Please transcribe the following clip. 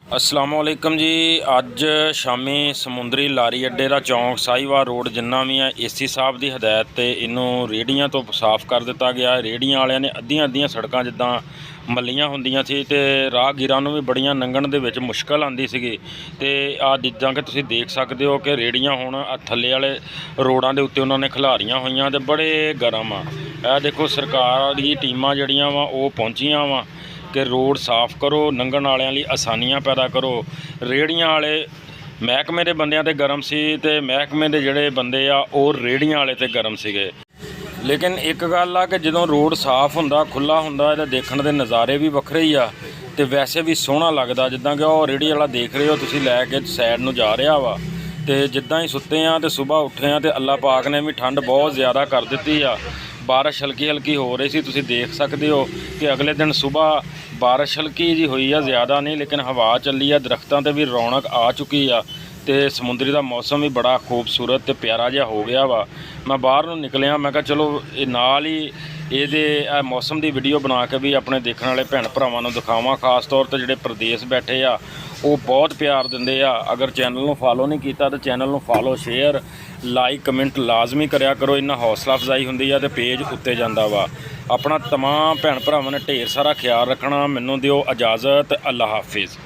अस्सलाम वालेकुम जी। अज शामी समुंदरी लारी अड्डे का चौंक साहिवाल रोड जिन्ना भी है एसी साहब की हदायत ते इनू रेहड़ियां तो साफ़ कर दिता गया। रेहड़ियां वालियां ने अद्धियां सड़कां जिद्दां मल्लियां हुंदियां सी ते राहगीरां नूं भी बड़ियां लंघण दे विच मुश्किल आंदी सीगी ते जिद्दां कि तुसीं देख सकदे हो कि रेहड़ियां हुण थल्ले वाले रोडां दे उत्ते उन्हां ने खिलारियां होईयां ते बड़े गर्म आ। देखो सरकार दी टीमां जिहड़ियां वा ओह पहुंचियां वा कि रोड साफ़ करो, लंघण वालियां लई आसानियां पैदा करो। रेहड़ियां वाले महकमे दे बंदियां ते गरम सी ते महकमे दे जिहड़े बंदे आ ओह रेहड़ियां वाले ते गरम सीगे। लेकिन एक गल आ कि जदों रोड साफ़ हुंदा खुला हुंदा ते देखण दे नज़ारे भी वखरे ही आ ते वैसे भी सोहना लगदा। जिद्दां कि ओह रेहड़ी वाला देख रहे हो तुसीं लैके साइड नूं जा रहा वा ते जिद्दां ही सुत्ते आ ते सुबह उठे आ ते अल्लाह पाक ने भी ठंड बहुत ज़्यादा कर दित्ती आ। बारिश हल्की हल्की हो रही सी, तुसीं देख सकते हो कि अगले दिन सुबह बारिश हल्की जी हुई है, ज़्यादा नहीं लेकिन हवा चली है, दरख्तों ते भी रौनक आ चुकी है ते समुंदरी का मौसम भी बड़ा खूबसूरत ते प्यारा जिहा हो गया वा। मैं बाहर नूं निकलिया, मैं कहा चलो नाल ही ये मौसम की वीडियो बना के भी अपने देखने वाले भैन भरावां नूं दिखावां। खास तौर पर जिहड़े प्रदेश बैठे आ वो बहुत प्यार दिंदे आ। अगर चैनल नूं फॉलो नहीं किया तो चैनल नूं फॉलो शेयर लाइक कमेंट लाजमी करया करो। इन्ना हौसला अफजाई हुंदी है तो पेज उत्ते जांदा वा। अपना तमाम भैन भरावां ने ढेर सारा ख्याल रखना। मैनूं दिओ इजाज़त। अल्लाह हाफिज़।